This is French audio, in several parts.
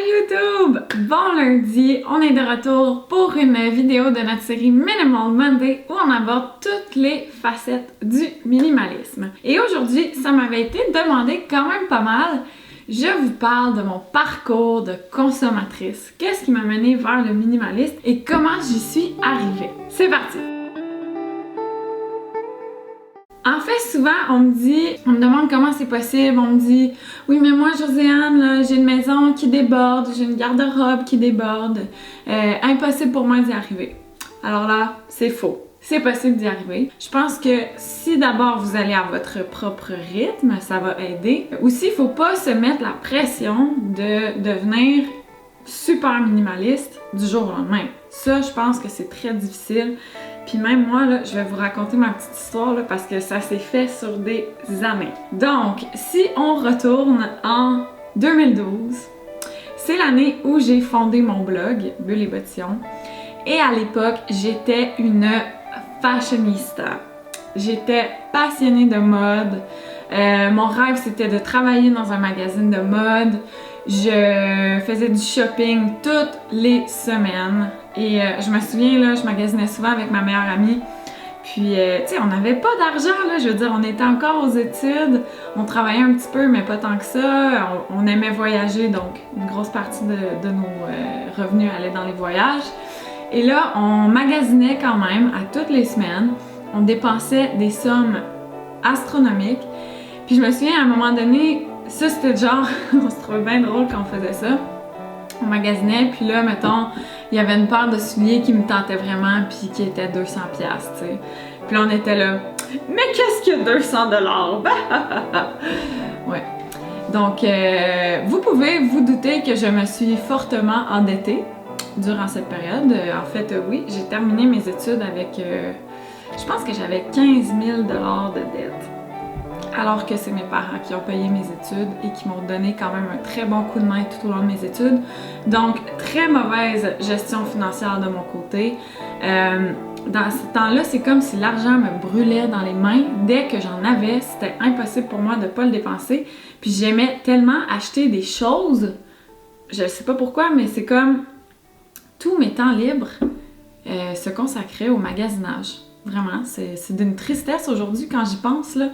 YouTube! Bon lundi, on est de retour pour une vidéo de notre série Minimal Monday où on aborde toutes les facettes du minimalisme. Et aujourd'hui, ça m'avait été demandé quand même pas mal. Je vous parle de mon parcours de consommatrice, qu'est-ce qui m'a mené vers le minimalisme et comment j'y suis arrivée. C'est parti! En fait, souvent, on me demande comment c'est possible. On me dit, oui, mais moi, Josiane, là, j'ai une maison qui déborde, j'ai une garde-robe qui déborde. Impossible pour moi d'y arriver. Alors là, c'est faux. C'est possible d'y arriver. Je pense que si d'abord vous allez à votre propre rythme, ça va aider. Aussi, il faut pas se mettre la pression de devenir super minimaliste du jour au lendemain. Ça, je pense que c'est très difficile. Puis même moi, là, je vais vous raconter ma petite histoire là, parce que ça s'est fait sur des années. Donc, si on retourne en 2012, c'est l'année où j'ai fondé mon blog, Bulle et Bottillon. Et à l'époque, j'étais une fashionista. J'étais passionnée de mode. Mon rêve, c'était de travailler dans un magazine de mode. Je faisais du shopping toutes les semaines. Et je me souviens, là, je magasinais souvent avec ma meilleure amie. Puis, tu sais, on n'avait pas d'argent, là. Je veux dire, on était encore aux études. On travaillait un petit peu, mais pas tant que ça. On aimait voyager, donc une grosse partie de nos revenus allait dans les voyages. Et là, on magasinait quand même à toutes les semaines. On dépensait des sommes astronomiques. Puis je me souviens, à un moment donné, ça c'était genre, on se trouvait bien drôle quand on faisait ça. On magasinait, puis là, mettons, il y avait une paire de souliers qui me tentait vraiment, puis qui était 200$, tu sais. Puis là, on était là, mais qu'est-ce qu'il y a 200$? Ouais. Donc, vous pouvez vous douter que je me suis fortement endettée durant cette période. En fait, oui, j'ai terminé mes études avec, je pense que j'avais 15 000$ de dette. Alors que c'est mes parents qui ont payé mes études et qui m'ont donné quand même un très bon coup de main tout au long de mes études. Donc, très mauvaise gestion financière de mon côté. Dans ce temps-là, c'est comme si l'argent me brûlait dans les mains. Dès que j'en avais, c'était impossible pour moi de ne pas le dépenser. Puis j'aimais tellement acheter des choses. Je sais pas pourquoi, mais c'est comme tous mes temps libres se consacraient au magasinage. Vraiment, c'est d'une tristesse aujourd'hui quand j'y pense, là.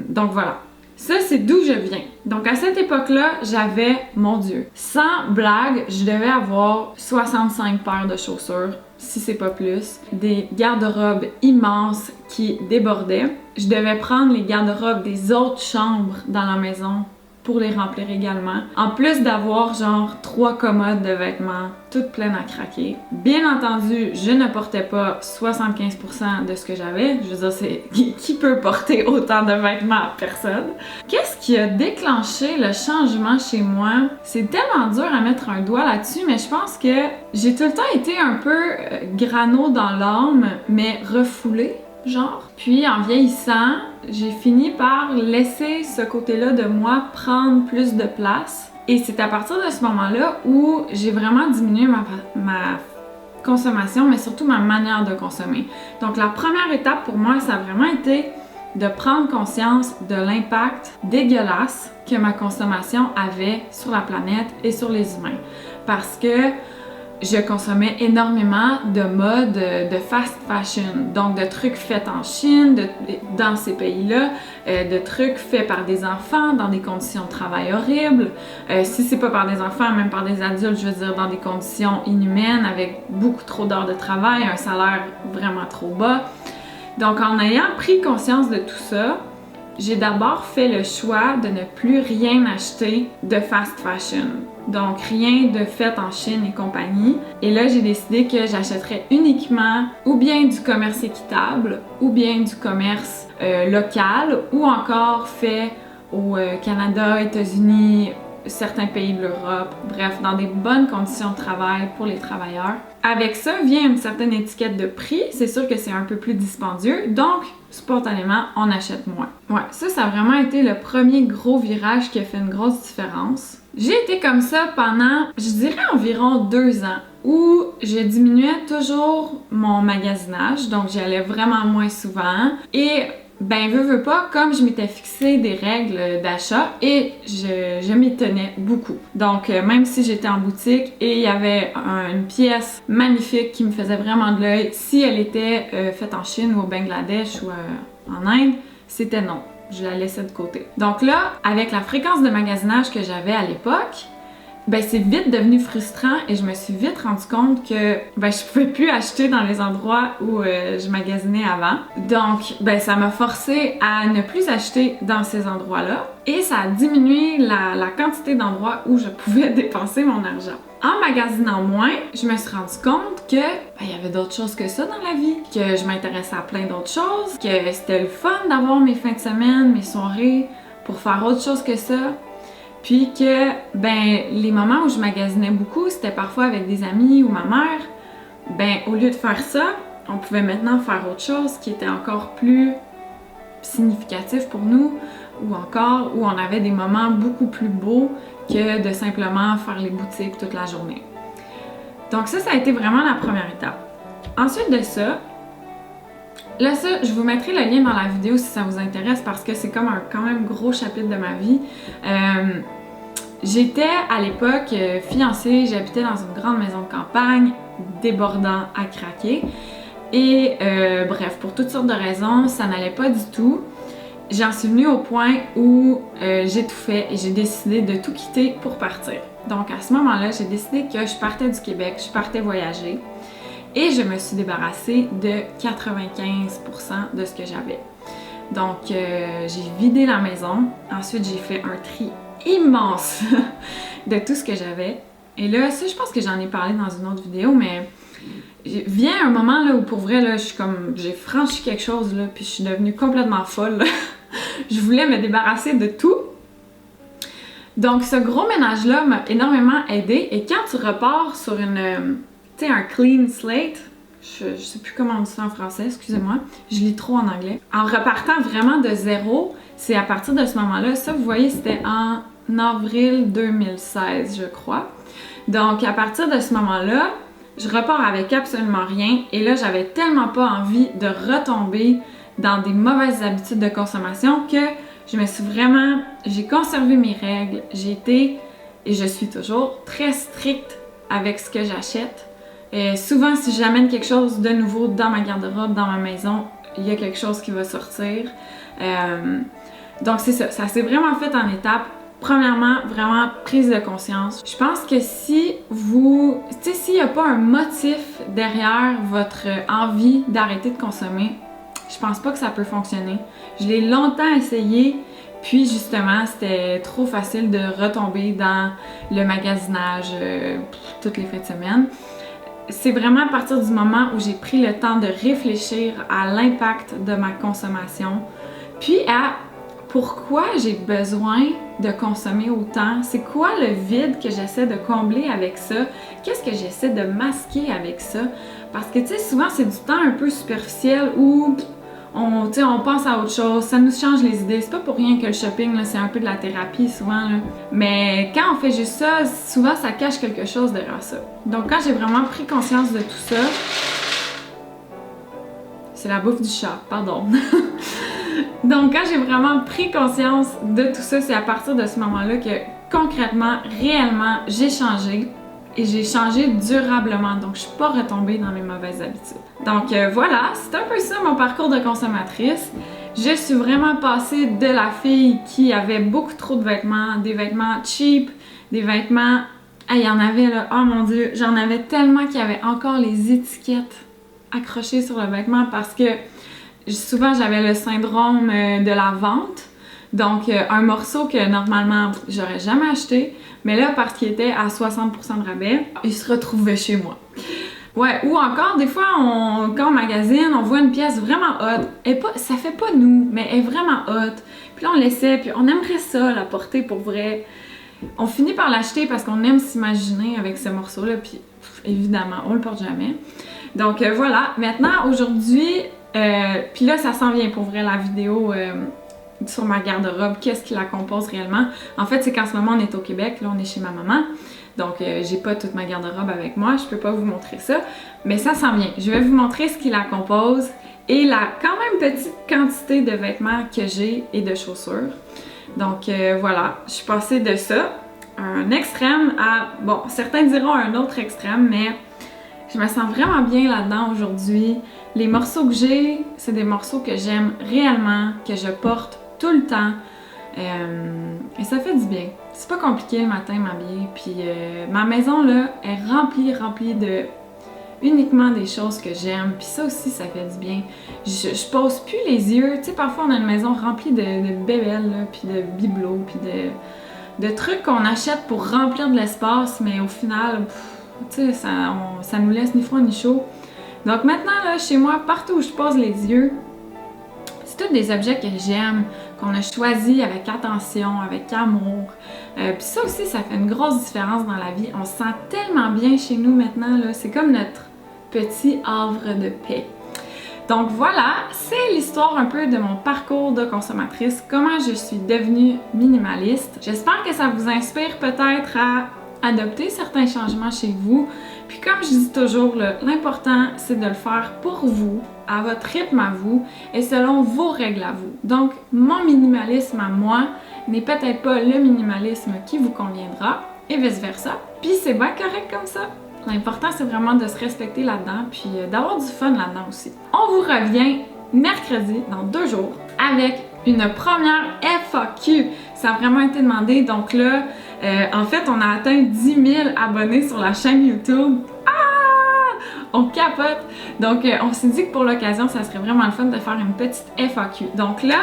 Donc voilà, ça c'est d'où je viens. Donc à cette époque-là, j'avais, mon Dieu, sans blague, je devais avoir 65 paires de chaussures, si c'est pas plus, des garde-robes immenses qui débordaient. Je devais prendre les garde-robes des autres chambres dans la maison pour les remplir également. En plus d'avoir genre 3 commodes de vêtements, toutes pleines à craquer. Bien entendu, je ne portais pas 75% de ce que j'avais. Je veux dire, c'est qui peut porter autant de vêtements? Personne. Qu'est-ce qui a déclenché le changement chez moi? C'est tellement dur à mettre un doigt là-dessus, mais je pense que j'ai tout le temps été un peu grano dans l'âme, mais refoulée. Genre. Puis en vieillissant, j'ai fini par laisser ce côté-là de moi prendre plus de place. Et c'est à partir de ce moment-là où j'ai vraiment diminué ma consommation, mais surtout ma manière de consommer. Donc la première étape pour moi, ça a vraiment été de prendre conscience de l'impact dégueulasse que ma consommation avait sur la planète et sur les humains. Parce que je consommais énormément de mode de fast fashion, donc de trucs faits en Chine, dans ces pays-là, de trucs faits par des enfants dans des conditions de travail horribles. Si c'est pas par des enfants, même par des adultes, je veux dire dans des conditions inhumaines, avec beaucoup trop d'heures de travail, un salaire vraiment trop bas. Donc en ayant pris conscience de tout ça, j'ai d'abord fait le choix de ne plus rien acheter de fast fashion. Donc rien de fait en Chine et compagnie. Et là, j'ai décidé que j'achèterais uniquement ou bien du commerce équitable, ou bien du commerce local, ou encore fait au Canada, États-Unis, certains pays de l'Europe, bref, dans des bonnes conditions de travail pour les travailleurs. Avec ça vient une certaine étiquette de prix, c'est sûr que c'est un peu plus dispendieux, donc spontanément, on achète moins. Ouais, ça a vraiment été le premier gros virage qui a fait une grosse différence. J'ai été comme ça pendant, je dirais environ 2 ans, où je diminuais toujours mon magasinage, donc j'y allais vraiment moins souvent, et ben veux pas, comme je m'étais fixé des règles d'achat et je m'y tenais beaucoup. Donc même si j'étais en boutique et il y avait une pièce magnifique qui me faisait vraiment de l'œil, si elle était faite en Chine ou au Bangladesh ou en Inde, c'était non. Je la laissais de côté. Donc là, avec la fréquence de magasinage que j'avais à l'époque, ben c'est vite devenu frustrant et je me suis vite rendu compte que ben je pouvais plus acheter dans les endroits où je magasinais avant. Donc ben ça m'a forcé à ne plus acheter dans ces endroits-là et ça a diminué la quantité d'endroits où je pouvais dépenser mon argent. En magasinant moins, je me suis rendu compte que ben, y avait d'autres choses que ça dans la vie, que je m'intéressais à plein d'autres choses, que c'était le fun d'avoir mes fins de semaine, mes soirées pour faire autre chose que ça. Puis que, ben, les moments où je magasinais beaucoup, c'était parfois avec des amis ou ma mère. Ben, au lieu de faire ça, on pouvait maintenant faire autre chose qui était encore plus significatif pour nous, ou encore où on avait des moments beaucoup plus beaux que de simplement faire les boutiques toute la journée. Donc ça a été vraiment la première étape. Ensuite de ça, là ça, je vous mettrai le lien dans la vidéo si ça vous intéresse parce que c'est comme un quand même gros chapitre de ma vie. J'étais à l'époque fiancée, j'habitais dans une grande maison de campagne, débordant à craquer. Et bref, pour toutes sortes de raisons, ça n'allait pas du tout. J'en suis venue au point où j'ai tout fait et j'ai décidé de tout quitter pour partir. Donc à ce moment-là, j'ai décidé que je partais du Québec, je partais voyager. Et je me suis débarrassée de 95% de ce que j'avais. Donc, j'ai vidé la maison. Ensuite, j'ai fait un tri immense de tout ce que j'avais. Et là, ça, je pense que j'en ai parlé dans une autre vidéo, mais vient un moment là où pour vrai, là, j'ai franchi quelque chose, là, puis je suis devenue complètement folle. Je voulais me débarrasser de tout. Donc, ce gros ménage-là m'a énormément aidée. Et quand tu repars sur tu sais, un clean slate, je sais plus comment on dit ça en français, excusez-moi, je lis trop en anglais. En repartant vraiment de zéro, c'est à partir de ce moment-là, ça vous voyez, c'était en avril 2016, je crois. Donc à partir de ce moment-là, je repars avec absolument rien et là, j'avais tellement pas envie de retomber dans des mauvaises habitudes de consommation que j'ai conservé mes règles, j'ai été, et je suis toujours, très stricte avec ce que j'achète. Souvent, si j'amène quelque chose de nouveau dans ma garde-robe, dans ma maison, il y a quelque chose qui va sortir. Donc c'est ça, ça s'est vraiment fait en étapes. Premièrement, vraiment prise de conscience. Je pense que si vous, tu sais, s'il n'y a pas un motif derrière votre envie d'arrêter de consommer, je pense pas que ça peut fonctionner. Je l'ai longtemps essayé, puis justement, c'était trop facile de retomber dans le magasinage toutes les fins de semaine. C'est vraiment à partir du moment où j'ai pris le temps de réfléchir à l'impact de ma consommation, puis à pourquoi j'ai besoin de consommer autant, c'est quoi le vide que j'essaie de combler avec ça, qu'est-ce que j'essaie de masquer avec ça, parce que tu sais, souvent c'est du temps un peu superficiel où on pense à autre chose, ça nous change les idées. C'est pas pour rien que le shopping, là, c'est un peu de la thérapie souvent. Là. Mais quand on fait juste ça, souvent ça cache quelque chose derrière ça. Donc quand j'ai vraiment pris conscience de tout ça, c'est la bouffe du chat, pardon. Donc quand j'ai vraiment pris conscience de tout ça, c'est à partir de ce moment-là que concrètement, réellement, j'ai changé. Et j'ai changé durablement, donc je suis pas retombée dans mes mauvaises habitudes. Donc voilà, c'est un peu ça mon parcours de consommatrice. Je suis vraiment passée de la fille qui avait beaucoup trop de vêtements, des vêtements cheap, des vêtements... il y en avait là, oh mon dieu, j'en avais tellement qu'il y avait encore les étiquettes accrochées sur le vêtement parce que souvent j'avais le syndrome de la vente. Donc, un morceau que normalement j'aurais jamais acheté, mais là, parce qu'il était à 60% de rabais, il se retrouvait chez moi. Ouais, ou encore, des fois, quand on magasine, on voit une pièce vraiment hot. Ça fait pas nous, mais elle est vraiment hot. Puis là, on l'essaie, puis on aimerait ça, la porter pour vrai. On finit par l'acheter parce qu'on aime s'imaginer avec ce morceau-là, puis évidemment, on le porte jamais. Donc voilà, maintenant, aujourd'hui, puis là, ça s'en vient pour vrai, la vidéo... sur ma garde-robe, qu'est-ce qui la compose réellement. En fait, c'est qu'en ce moment, on est au Québec, là, on est chez ma maman. Donc, j'ai pas toute ma garde-robe avec moi, je peux pas vous montrer ça. Mais ça s'en vient. Je vais vous montrer ce qui la compose et la quand même petite quantité de vêtements que j'ai et de chaussures. Donc voilà, je suis passée de ça, un extrême à, bon, certains diront un autre extrême, mais je me sens vraiment bien là-dedans aujourd'hui. Les morceaux que j'ai, c'est des morceaux que j'aime réellement, que je porte tout le temps. Et ça fait du bien. C'est pas compliqué le matin m'habiller. Puis ma maison là est remplie de uniquement des choses que j'aime. Puis ça aussi, ça fait du bien. Je pose plus les yeux. Tu sais, parfois on a une maison remplie de bébelles, là, puis de bibelots, puis de trucs qu'on achète pour remplir de l'espace, mais au final, tu sais, ça nous laisse ni froid ni chaud. Donc maintenant, là, chez moi, partout où je pose les yeux, c'est tous des objets que j'aime, qu'on a choisis avec attention, avec amour. Puis ça aussi, ça fait une grosse différence dans la vie. On se sent tellement bien chez nous maintenant, là. C'est comme notre petit havre de paix. Donc voilà, c'est l'histoire un peu de mon parcours de consommatrice, comment je suis devenue minimaliste. J'espère que ça vous inspire peut-être à adopter certains changements chez vous. Puis comme je dis toujours, l'important c'est de le faire pour vous, à votre rythme à vous et selon vos règles à vous. Donc mon minimalisme à moi n'est peut-être pas le minimalisme qui vous conviendra et vice-versa. Puis c'est bien correct comme ça. L'important c'est vraiment de se respecter là-dedans puis d'avoir du fun là-dedans aussi. On vous revient mercredi dans 2 jours avec une première FAQ. Ça a vraiment été demandé, donc là, en fait, on a atteint 10 000 abonnés sur la chaîne YouTube. Ah! On capote! Donc, on s'est dit que pour l'occasion, ça serait vraiment le fun de faire une petite FAQ. Donc là,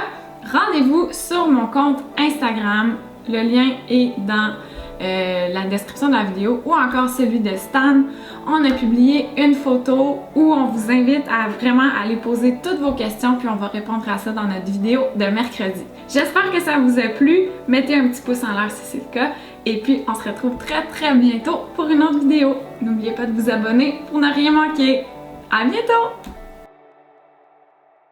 rendez-vous sur mon compte Instagram. Le lien est dans la description de la vidéo ou encore celui de Stan. On a publié une photo où on vous invite à vraiment aller poser toutes vos questions puis on va répondre à ça dans notre vidéo de mercredi. J'espère que ça vous a plu. Mettez un petit pouce en l'air si c'est le cas et puis on se retrouve très bientôt pour une autre vidéo. N'oubliez pas de vous abonner pour ne rien manquer. À bientôt!